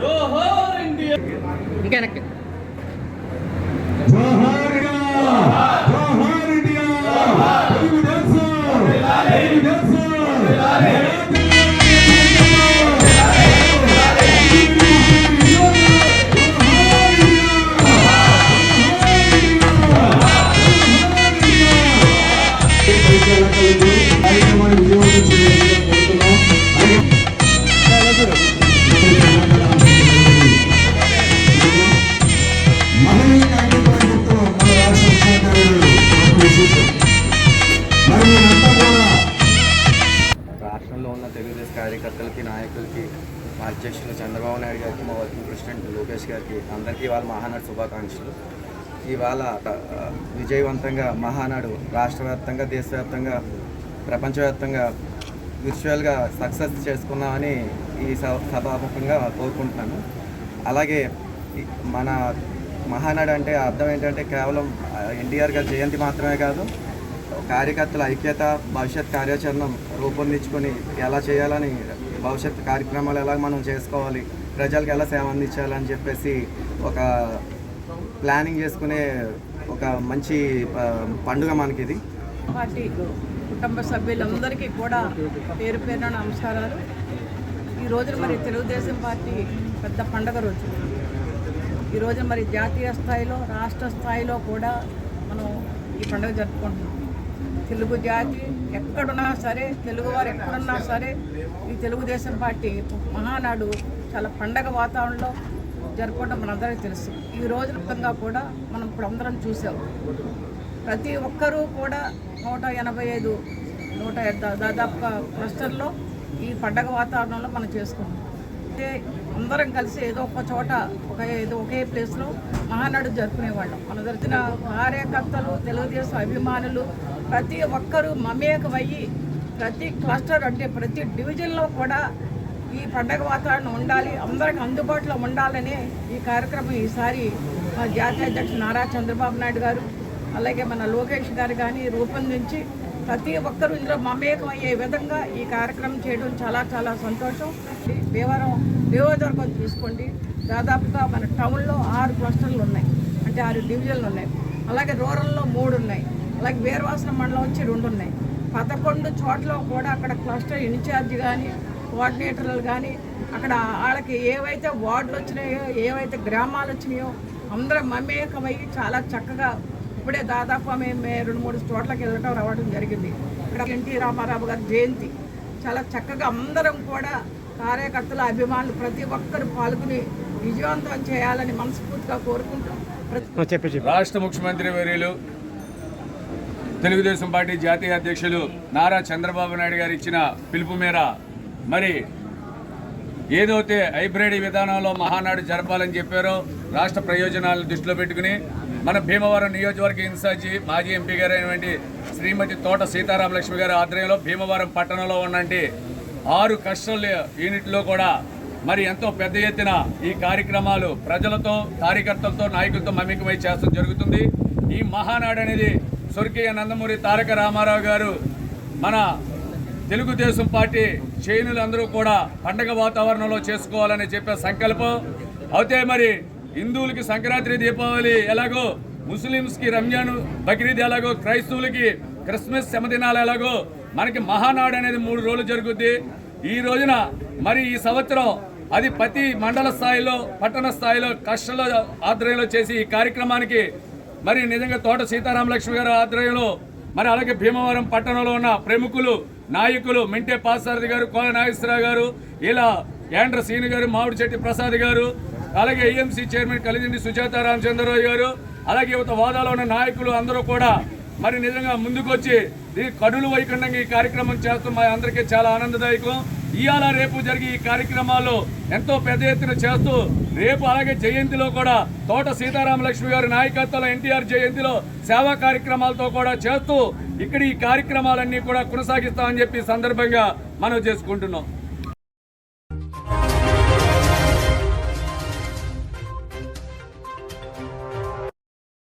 జోహార్ India. ఇంకెనక్కి జోహార్ India, జోహార్ India, Telugu Desam, Telugu Desam. కార్యక్రమాన్ని విజయవంతం చేయాలని కోరుతున్నాం. మహిళల కార్యక్రమంతో మన రాష్ట్ర ముఖ్యమంత్రి విశేషం. మరి మీరంతా కూడా రాష్ట్రంలో ఉన్న తెలుగుదేశం కార్యకర్తలకి, నాయకులకి, మా అధ్యక్షులు చంద్రబాబు నాయుడు గారికి, మా వర్కింగ్ ప్రెసిడెంట్ లోకేష్ గారికి అందరికీ ఇవాళ మహానాడు శుభాకాంక్షలు. ఇవాళ విజయవంతంగా మహానాడు రాష్ట్ర వ్యాప్తంగా, దేశవ్యాప్తంగా, ప్రపంచవ్యాప్తంగా విర్చువల్గా సక్సెస్ చేసుకున్నామని ఈ సభాముఖంగా కోరుకుంటున్నాను. అలాగే మన మహానాడు అంటే అర్థం ఏంటంటే కేవలం ఎన్టీఆర్ గారి జయంతి మాత్రమే కాదు, కార్యకర్తల ఐక్యత, భవిష్యత్ కార్యాచరణ రూపొందించుకొని ఎలా చేయాలని, భవిష్యత్ కార్యక్రమాలు ఎలా మనం చేసుకోవాలి, ప్రజలకు ఎలా సేవ అందించాలని చెప్పేసి ఒక ప్లానింగ్ చేసుకునే ఒక మంచి పండుగ మనకి ఇది. పార్టీ కుటుంబ సభ్యులందరికీ కూడా పేరు పేరున నమస్కారాలు. ఈ రోజున మరి తెలుగుదేశం పార్టీ పెద్ద పండుగ రోజు. ఈ రోజున మరి జాతీయ స్థాయిలో, రాష్ట్ర స్థాయిలో కూడా మనం ఈ పండుగ జరుపుకుంటున్నాం. తెలుగు జాతి ఎక్కడున్నా సరే, తెలుగువారు ఎక్కడున్నా సరే, ఈ తెలుగుదేశం పార్టీ మహానాడు చాలా పండగ వాతావరణంలో జరుపుకోవడం మనందరికీ తెలుసు. ఈ రోజు మొత్తంగా కూడా మనం ఇప్పుడు అందరం చూసాం. ప్రతి ఒక్కరూ కూడా 185 దాదాపుగా క్లస్టర్లో ఈ పండగ వాతావరణంలో మనం చేసుకుంటాం. అంటే అందరం కలిసి ఏదో ఒక చోట ఒకే ప్లేస్లో మహానాడు జరుపుకునేవాళ్ళం. మన జరిగిన కార్యకర్తలు, తెలుగుదేశం అభిమానులు ప్రతి ఒక్కరూ మమేకమయ్యి ప్రతి క్లస్టర్ అంటే ప్రతి డివిజన్లో కూడా ఈ పండగ వాతావరణం ఉండాలి, అందరికి అందుబాటులో ఉండాలని ఈ కార్యక్రమం ఈసారి మా జాతీయ అధ్యక్షుడు నారా చంద్రబాబు నాయుడు గారు, అలాగే మన లోకేష్ గారు కానీ రూపొందించి ప్రతి ఒక్కరూ ఇందులో మమేకం అయ్యే విధంగా ఈ కార్యక్రమం చేయడం చాలా చాలా సంతోషం. భీమవరం నియోజకవర్గం తీసుకోండి, దాదాపుగా మన టౌన్లో 6 క్లస్టర్లు ఉన్నాయి, అంటే 6 డివిజన్లు ఉన్నాయి. అలాగే రూరల్లో 3 ఉన్నాయి. అలాగే వీరవాసన మండలం వచ్చి 2 ఉన్నాయి. 11 చోట్ల కూడా అక్కడ క్లస్టర్ ఇన్ఛార్జ్ కానీ, కోఆర్డినేటర్లు కానీ, అక్కడ వాళ్ళకి ఏవైతే వార్డులు వచ్చినాయో, ఏవైతే గ్రామాలు వచ్చినాయో అందరం మమేకమయ్యి చాలా చక్కగా ఇప్పుడే దాదాపు మేము 2-3 చోట్లకి వెళ్ళటం రావడం జరిగింది. ఇక్కడ ఎన్టీ రామారావు గారి జయంతి చాలా చక్కగా అందరం కూడా కార్యకర్తల, అభిమానులు ప్రతి ఒక్కరు పాల్గొని విజయవంతం చేయాలని మనస్ఫూర్తిగా కోరుకుంటాం. రాష్ట్ర ముఖ్యమంత్రి వర్యులు, తెలుగుదేశం పార్టీ జాతీయ అధ్యక్షులు నారా చంద్రబాబు నాయుడు గారు ఇచ్చిన పిలుపు మేర మరి ఏదైతే హైబ్రిడ్ విధానంలో మహానాడు జరపాలని చెప్పారో, రాష్ట్ర ప్రయోజనాలను దృష్టిలో పెట్టుకుని మన భీమవరం నియోజకవర్గ ఇన్ఛార్జి మాజీ ఎంపీ గారు అయినటువంటి శ్రీమతి తోట సీతారామలక్ష్మి గారి ఆధ్వర్యంలో భీమవరం పట్టణంలో ఉన్నటువంటి 6 క్లస్టర్ యూనిట్లో కూడా మరి ఎంతో పెద్ద ఎత్తున ఈ కార్యక్రమాలు ప్రజలతో, కార్యకర్తలతో, నాయకులతో మమేకమై చేస్తూ జరుగుతుంది. ఈ మహానాడు అనేది స్వర్గీయ నందమూరి తారక రామారావు గారు మన తెలుగుదేశం పార్టీ శ్రేణులందరూ కూడా పండగ వాతావరణంలో చేసుకోవాలని చెప్పే సంకల్పం. అయితే మరి హిందువులకి సంక్రాంతి, దీపావళి ఎలాగో, ముస్లిమ్స్కి రంజాన్, బక్రీద్ ఎలాగో, క్రైస్తవులకి క్రిస్మస్ శమదినాలు ఎలాగో, మనకి మహానాడు అనేది 3 రోజులు జరుగుద్ది. ఈ రోజున మరి ఈ సంవత్సరం అది ప్రతి మండల స్థాయిలో, పట్టణ స్థాయిలో కష్టల ఆధ్వర్యంలో చేసి ఈ కార్యక్రమానికి మరి నిజంగా తోట సీతారామలక్ష్మి గారి ఆధ్వర్యంలో మరి అలాగే భీమవరం పట్టణంలో ఉన్న ప్రముఖులు, నాయకులు మింటే పాసారథి గారు, కోల నాగేశ్వరరావు గారు, ఇలా యాండ్ర సీని గారు, మామిడి చెట్టి ప్రసాద్ గారు, అలాగే ఏఎంసీ చైర్మన్ కలిదిండి సుజాత రామచంద్రరావు గారు, అలాగే యువత హోదాలో ఉన్న నాయకులు అందరూ కూడా మరి నిజంగా ముందుకొచ్చి కడులు వైకుండంగా ఈ కార్యక్రమం చేస్తూ మా అందరికీ చాలా ఆనందదాయకం. ఇవాళ రేపు జరిగే ఈ కార్యక్రమాల్లో ఎంతో పెద్ద ఎత్తున చేస్తూ రేపు అలాగే జయంతిలో కూడా తోట సీతారామలక్ష్మి గారి నాయకత్వంలో ఎన్టీఆర్ జయంతిలో సేవా కార్యక్రమాలతో కూడా చేస్తూ ఇక్కడ ఈ కార్యక్రమాలన్నీ కూడా కొనసాగిస్తామని చెప్పి సందర్భంగా మనం చేసుకుంటున్నాం.